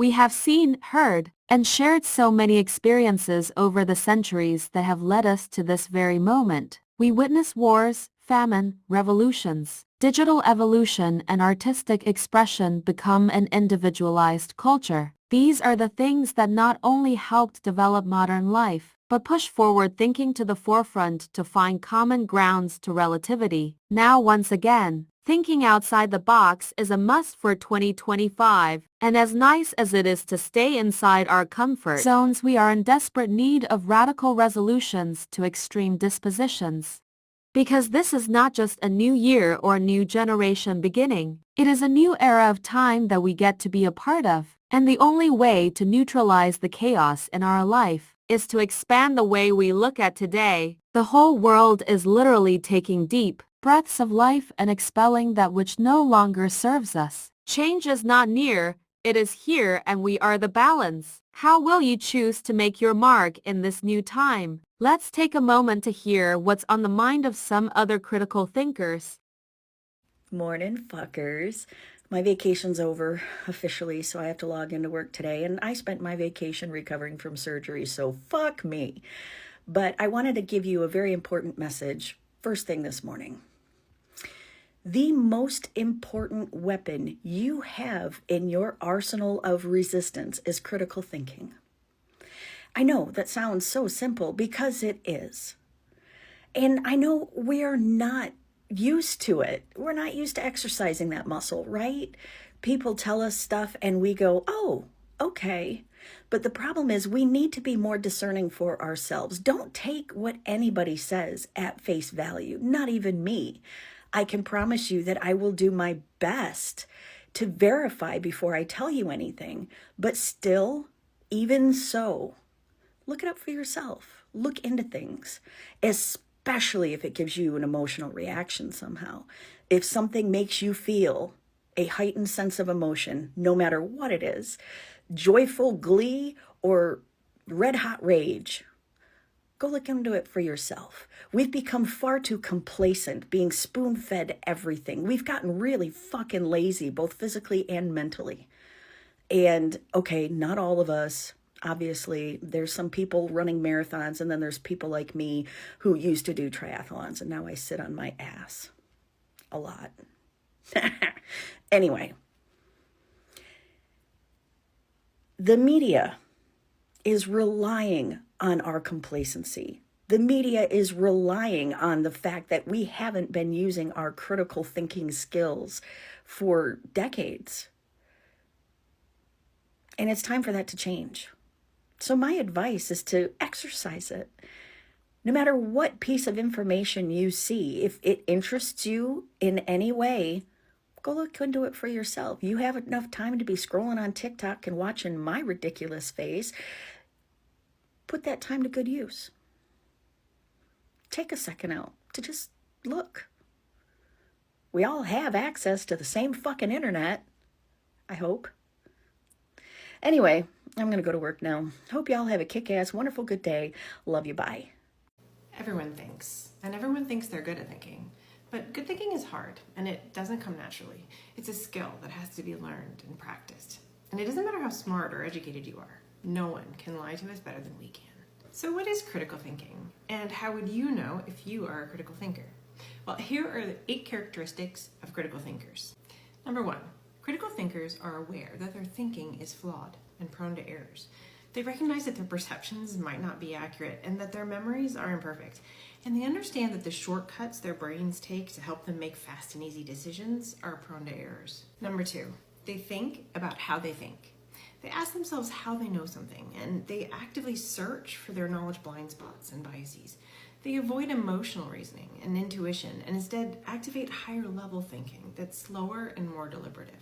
We have seen, heard, and shared so many experiences over the centuries that have led us to this very moment. We witness wars, famine, revolutions, digital evolution, and artistic expression become an individualized culture. These are the things that not only helped develop modern life, but push forward thinking to the forefront to find common grounds to relativity. Now once again, thinking outside the box is a must for 2025, and as nice as it is to stay inside our comfort zones, we are in desperate need of radical resolutions to extreme dispositions. Because this is not just a new year or a new generation beginning, it is a new era of time that we get to be a part of, and the only way to neutralize the chaos in our life is to expand the way we look at today. The whole world is literally taking deep breaths of life and expelling that which no longer serves us. Change is not near, it is here, and we are the balance. How will you choose to make your mark in this new time? Let's take a moment to hear what's on the mind of some other critical thinkers. Morning, fuckers. My vacation's over officially, so I have to log into work today, and I spent my vacation recovering from surgery, so fuck me. But I wanted to give you a very important message first thing this morning. The most important weapon you have in your arsenal of resistance is critical thinking. I know that sounds so simple because it is. And I know we're not used to it. We're not used to exercising that muscle, right? People tell us stuff and we go, oh, okay. But the problem is we need to be more discerning for ourselves. Don't take what anybody says at face value, not even me. I can promise you that I will do my best to verify before I tell you anything. But still, even so, look it up for yourself. Look into things, especially if it gives you an emotional reaction somehow. If something makes you feel a heightened sense of emotion, no matter what it is, joyful glee or red hot rage, go look into it for yourself. We've become far too complacent, being spoon-fed everything. We've gotten really fucking lazy, both physically and mentally. And okay, not all of us. Obviously, there's some people running marathons, and then there's people like me who used to do triathlons, and now I sit on my ass a lot. Anyway, the media is relying on our complacency. The media is relying on the fact that we haven't been using our critical thinking skills for decades. And it's time for that to change. So my advice is to exercise it. No matter what piece of information you see, if it interests you in any way, go look into it for yourself. You have enough time to be scrolling on TikTok and watching my ridiculous face. Put that time to good use. Take a second out to just look. We all have access to the same fucking internet, I hope. Anyway, I'm going to go to work now. Hope y'all have a kick-ass, wonderful, good day. Love you, bye. Everyone thinks, and everyone thinks they're good at thinking. But good thinking is hard, and it doesn't come naturally. It's a skill that has to be learned and practiced. And it doesn't matter how smart or educated you are. No one can lie to us better than we can. So what is critical thinking? And how would you know if you are a critical thinker? Well, here are the 8 characteristics of critical thinkers. Number 1, critical thinkers are aware that their thinking is flawed and prone to errors. They recognize that their perceptions might not be accurate and that their memories are imperfect. And they understand that the shortcuts their brains take to help them make fast and easy decisions are prone to errors. Number 2, they think about how they think. They ask themselves how they know something, and they actively search for their knowledge blind spots and biases. They avoid emotional reasoning and intuition and instead activate higher level thinking that's slower and more deliberative.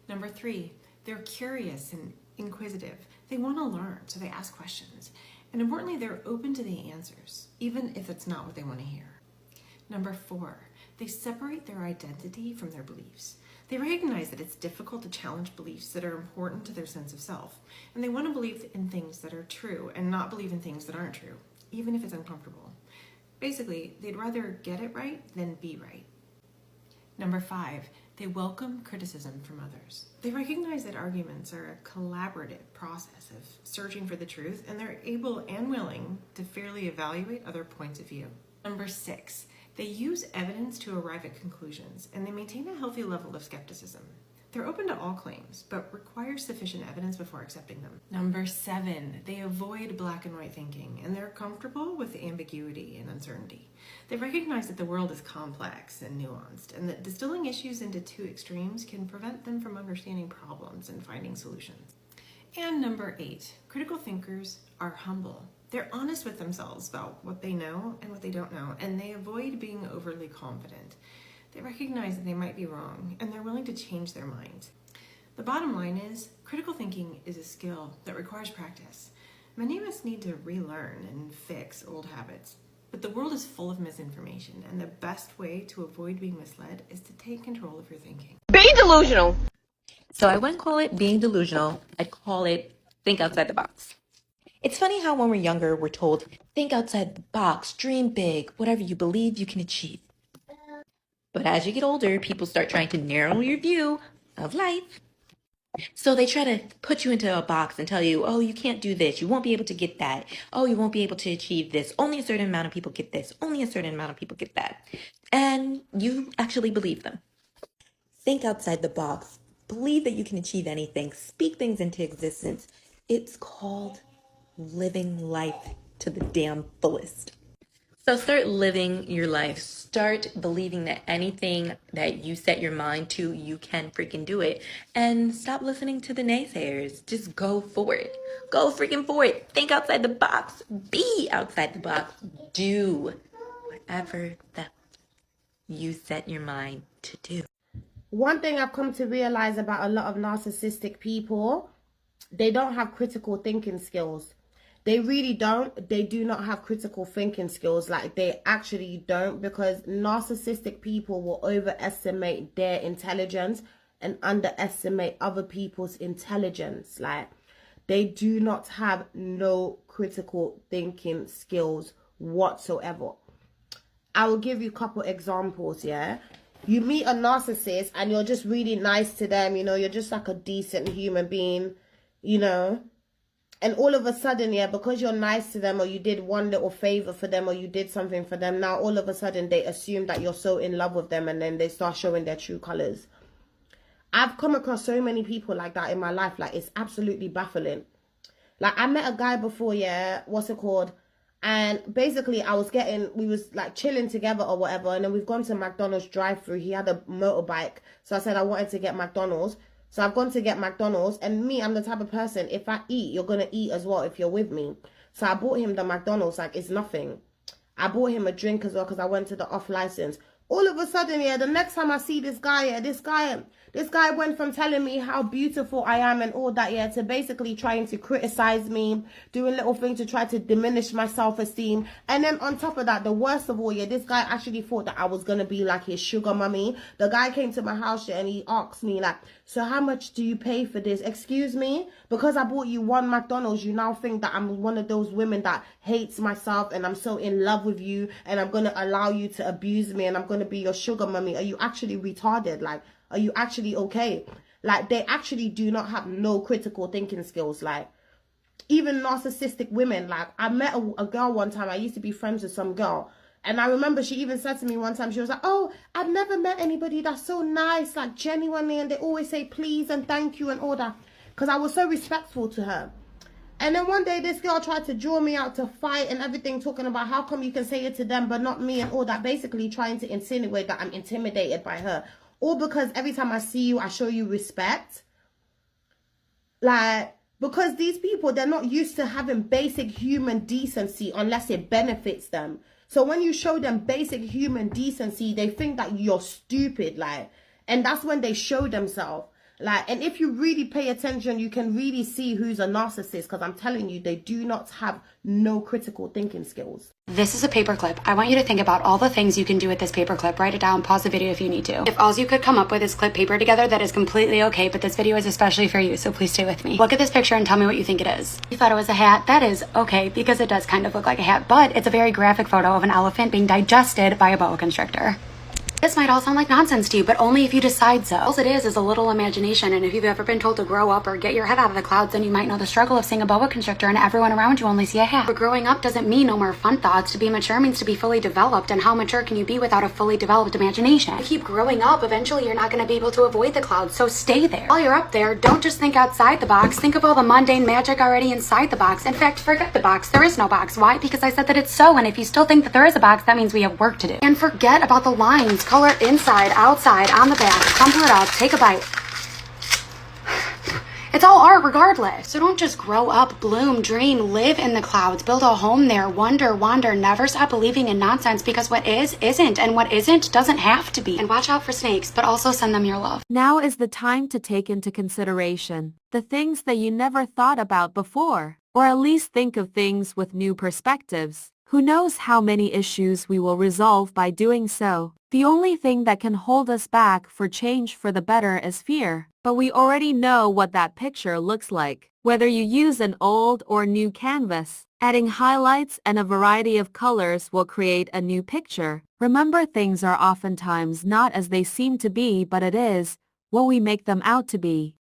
Number 3, they're curious and inquisitive. They want to learn, so they ask questions. And importantly, they're open to the answers, even if it's not what they want to hear. Number 4, they separate their identity from their beliefs. They recognize that it's difficult to challenge beliefs that are important to their sense of self, and they want to believe in things that are true and not believe in things that aren't true, even if it's uncomfortable. Basically, they'd rather get it right than be right. Number 5, they welcome criticism from others. They recognize that arguments are a collaborative process of searching for the truth, and they're able and willing to fairly evaluate other points of view. Number 6, they use evidence to arrive at conclusions, and they maintain a healthy level of skepticism. They're open to all claims, but require sufficient evidence before accepting them. Number 7, they avoid black and white thinking, and they're comfortable with ambiguity and uncertainty. They recognize that the world is complex and nuanced, and that distilling issues into two extremes can prevent them from understanding problems and finding solutions. And number 8, critical thinkers are humble. They're honest with themselves about what they know and what they don't know, and they avoid being overly confident. They recognize that they might be wrong, and they're willing to change their minds. The bottom line is, critical thinking is a skill that requires practice. Many of us need to relearn and fix old habits, but the world is full of misinformation, and the best way to avoid being misled is to take control of your thinking. Being delusional. So I wouldn't call it being delusional. I'd call it think outside the box. It's funny how when we're younger, we're told, think outside the box, dream big, whatever you believe you can achieve. But as you get older, people start trying to narrow your view of life. So they try to put you into a box and tell you, oh, you can't do this. You won't be able to get that. Oh, you won't be able to achieve this. Only a certain amount of people get this. Only a certain amount of people get that. And you actually believe them. Think outside the box. Believe that you can achieve anything. Speak things into existence. It's called living life to the damn fullest. So start living your life. Start believing that anything that you set your mind to, you can freaking do it. And stop listening to the naysayers. Just go for it. Go freaking for it. Think outside the box. Be outside the box. Do whatever that you set your mind to do. One thing I've come to realize about a lot of narcissistic people, they don't have critical thinking skills. They really don't. They do not have critical thinking skills. Like, they actually don't, because narcissistic people will overestimate their intelligence and underestimate other people's intelligence. Like, they do not have no critical thinking skills whatsoever. I will give you a couple examples, yeah? You meet a narcissist and you're just really nice to them, you know, you're just like a decent human being, you know, and all of a sudden, yeah, because you're nice to them, or you did one little favor for them, or you did something for them, now all of a sudden they assume that you're so in love with them, and then they start showing their true colors. I've come across so many people like that in my life. Like, it's absolutely baffling. Like, I met a guy before, yeah, and basically we was like chilling together or whatever, and then we've gone to McDonald's drive-through. He had a motorbike, so I said I wanted to get McDonald's. So I've gone to get McDonald's, and me, I'm the type of person, if I eat, you're going to eat as well if you're with me. So I bought him the McDonald's like it's nothing. I bought him a drink as well because I went to the off license. All of a sudden, yeah, the next time I see this guy, yeah, this guy went from telling me how beautiful I am and all that, yeah, to basically trying to criticize me, doing little things to try to diminish my self-esteem. And then on top of that, the worst of all, yeah, this guy actually thought that I was going to be like his sugar mummy. The guy came to my house, yeah, and he asked me like, so how much do you pay for this? Excuse me? Because I bought you one McDonald's, you now think that I'm one of those women that hates myself and I'm so in love with you and I'm going to allow you to abuse me and I'm going to be your sugar mummy. Are you actually retarded? Like, are you actually okay? Like, they actually do not have no critical thinking skills. Like, even narcissistic women. Like, I met a girl one time. I used to be friends with some girl. And I remember she even said to me one time, she was like, oh, I've never met anybody that's so nice, like genuinely. And they always say please and thank you and all that. Because I was so respectful to her. And then one day this girl tried to draw me out to fight and everything, talking about how come you can say it to them but not me and all that. Basically trying to insinuate that I'm intimidated by her. All because every time I see you, I show you respect. Like, because these people, they're not used to having basic human decency unless it benefits them. So when you show them basic human decency, they think that you're stupid, like, and that's when they show themselves. Like, and if you really pay attention, you can really see who's a narcissist, because I'm telling you, they do not have no critical thinking skills. This is a paperclip. I want you to think about all the things you can do with this paperclip. Write it down, pause the video if you need to. If all you could come up with is clip paper together, that is completely okay, but this video is especially for you, so please stay with me. Look at this picture and tell me what you think it is. You thought it was a hat? That is okay, because it does kind of look like a hat, but it's a very graphic photo of an elephant being digested by a boa constrictor. This might all sound like nonsense to you, but only if you decide so. All it is a little imagination, and if you've ever been told to grow up or get your head out of the clouds, then you might know the struggle of seeing a boa constrictor and everyone around you only see a half. But growing up doesn't mean no more fun thoughts. To be mature means to be fully developed, and how mature can you be without a fully developed imagination? If you keep growing up, eventually you're not going to be able to avoid the clouds, so stay there. While you're up there, don't just think outside the box. Think of all the mundane magic already inside the box. In fact, forget the box. There is no box. Why? Because I said that it's so, and if you still think that there is a box, that means we have work to do. And forget about the lines. Color inside, outside, on the back, crumple it up, take a bite. It's all art regardless. So don't just grow up, bloom, dream, live in the clouds, build a home there, wonder, wander, never stop believing in nonsense, because what is, isn't, and what isn't, doesn't have to be. And watch out for snakes, but also send them your love. Now is the time to take into consideration the things that you never thought about before, or at least think of things with new perspectives. Who knows how many issues we will resolve by doing so? The only thing that can hold us back for change for the better is fear. But we already know what that picture looks like. Whether you use an old or new canvas, adding highlights and a variety of colors will create a new picture. Remember, things are oftentimes not as they seem to be, but it is what we make them out to be.